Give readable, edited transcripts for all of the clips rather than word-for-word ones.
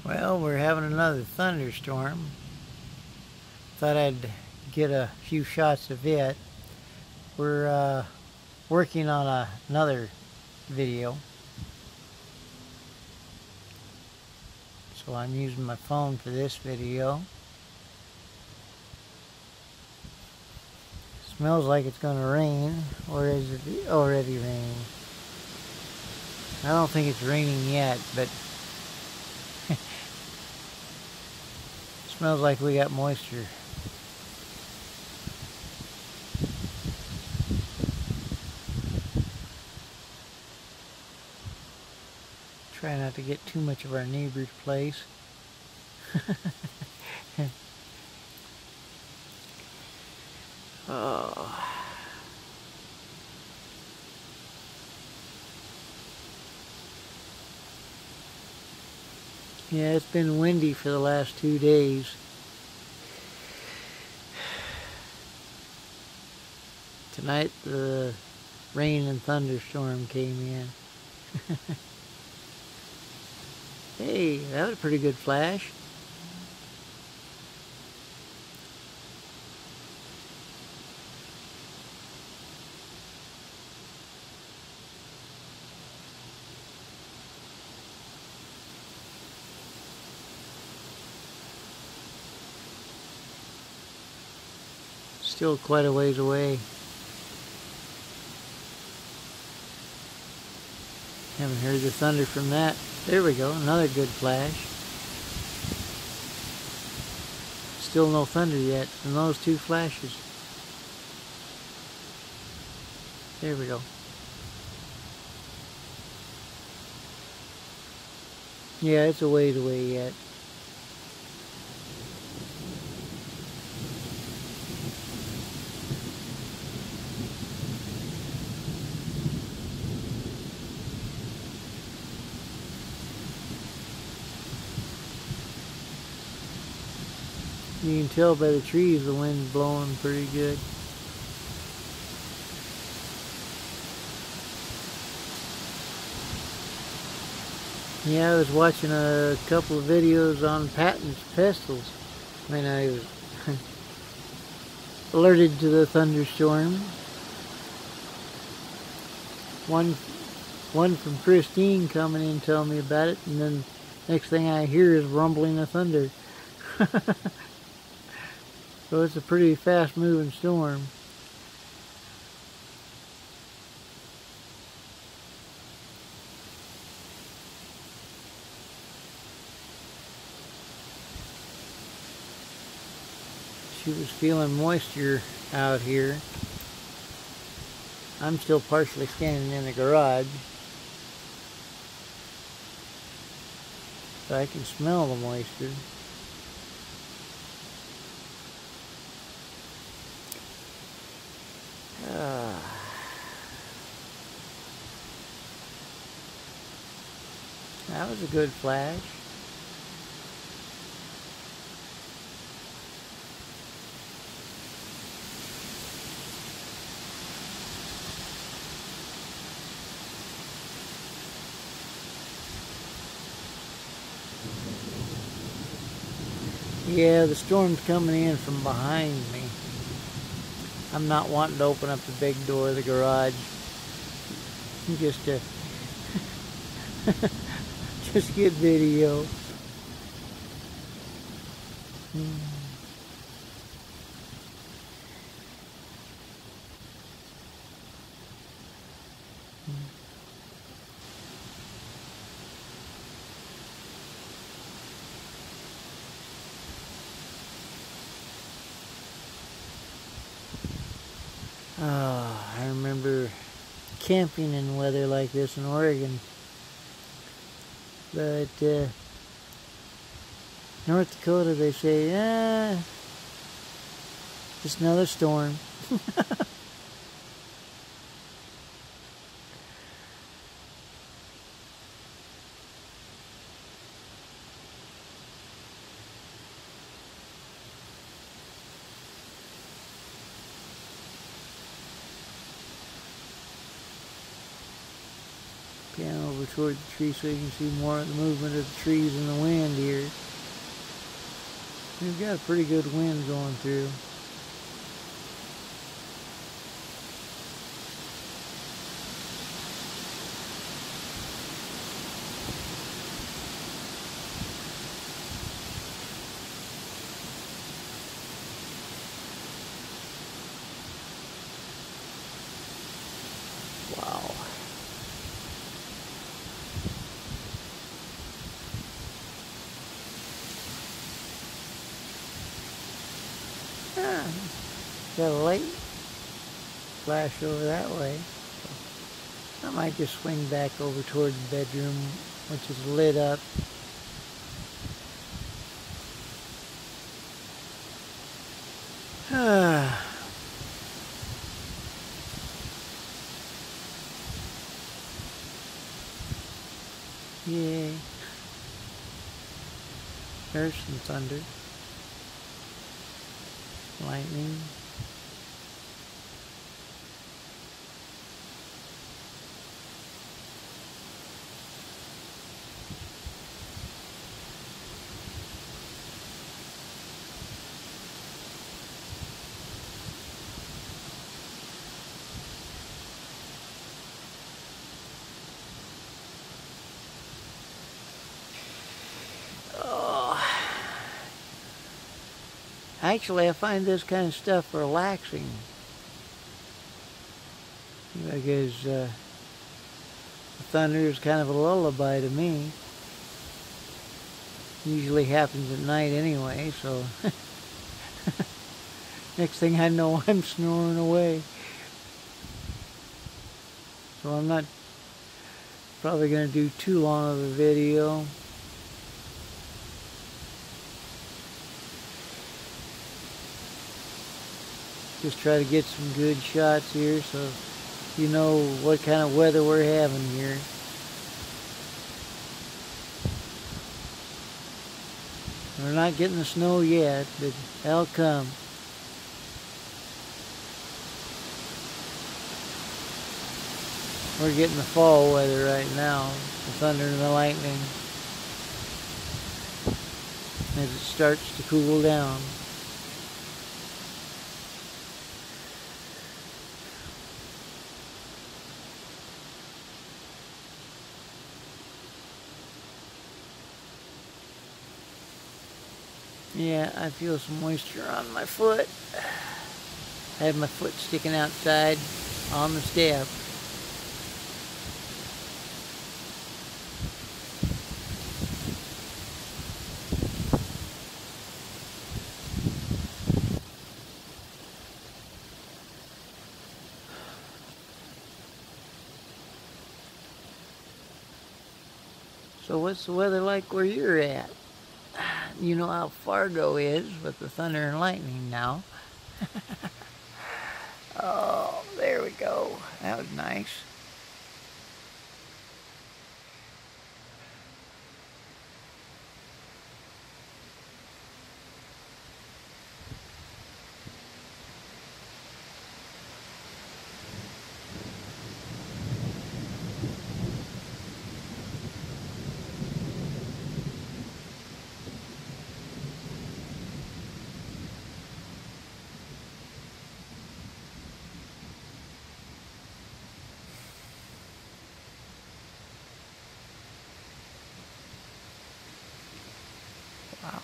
Well, we're having another thunderstorm. Thought I'd get a few shots of it. We're working on another video. So I'm using my phone for this video. Smells like it's going to rain, or is it already raining? I don't think it's raining yet, but smells like we got moisture. Try not to get too much of our neighbor's place. Oh. Yeah, it's been windy for the last 2 days. Tonight the rain and thunderstorm came in. Hey, that was a pretty good flash. Still quite a ways away. Haven't heard the thunder from that. There we go, another good flash. Still no thunder yet from those two flashes. There we go. Yeah, it's a ways away yet. You can tell by the trees the wind's blowing pretty good. Yeah, I was watching a couple of videos on Patton's pestles when I was alerted to the thunderstorm. One from Christine coming in telling me about it, and then next thing I hear is rumbling of thunder. So it's a pretty fast moving storm. She was feeling moisture out here. I'm still partially standing in the garage, but I can smell the moisture. That was a good flash. Yeah, the storm's coming in from behind me. I'm not wanting to open up the big door of the garage. Just to just get video. Oh, I remember camping in weather like this in Oregon. But North Dakota, they say, just another storm. Piano over toward the tree so you can see more of the movement of the trees and the wind here. We've got a pretty good wind going through. Wow. Got a light flash over that way. I might just swing back over toward the bedroom, which is lit up. Yay. There's some thunder. Lightning. Actually, I find this kind of stuff relaxing. Because the thunder is kind of a lullaby to me. Usually happens at night anyway, so next thing I know, I'm snoring away. So I'm not probably going to do too long of a video. Just try to get some good shots here so you know what kind of weather we're having here. We're not getting the snow yet, but that'll come. We're getting the fall weather right now, the thunder and the lightning, as it starts to cool down. Yeah, I feel some moisture on my foot. I had my foot sticking outside on the step. So what's the weather like where you're at? You know how Fargo is with the thunder and lightning now. Oh, there we go. That was nice. Wow.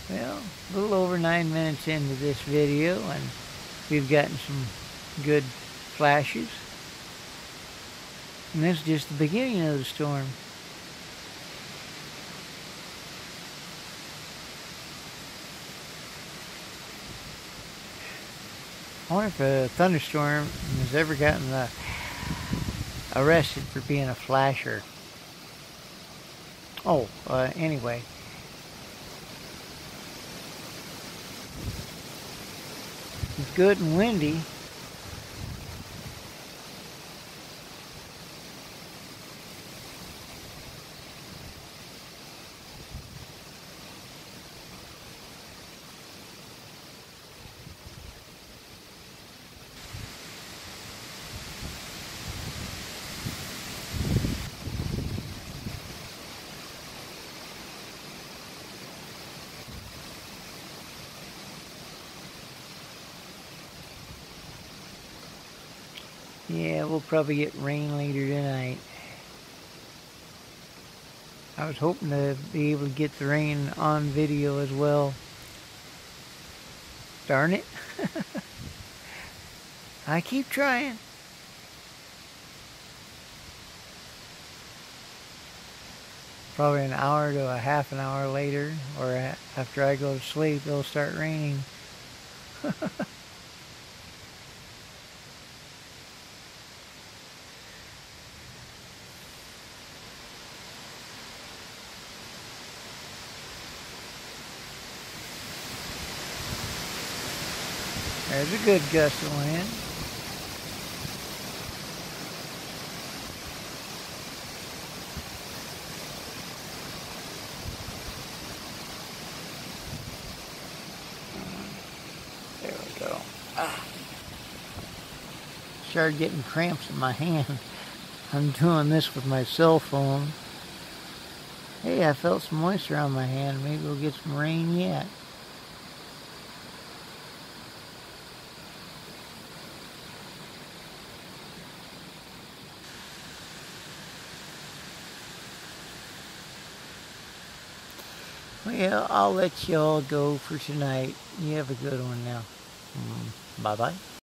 Well, a little over 9 minutes into this video, and we've gotten some good flashes. And this is just the beginning of the storm. I wonder if a thunderstorm has ever gotten arrested for being a flasher. Oh, anyway. It's good and windy. Yeah, we'll probably get rain later tonight. I was hoping to be able to get the rain on video as well. Darn it. I keep trying. Probably an hour to a half an hour later, or after I go to sleep, it'll start raining. There's a good gust of wind. There we go. Started getting cramps in my hand. I'm doing this with my cell phone. Hey, I felt some moisture on my hand. Maybe we'll get some rain yet. Well, I'll let y'all go for tonight. You have a good one now. Bye-bye.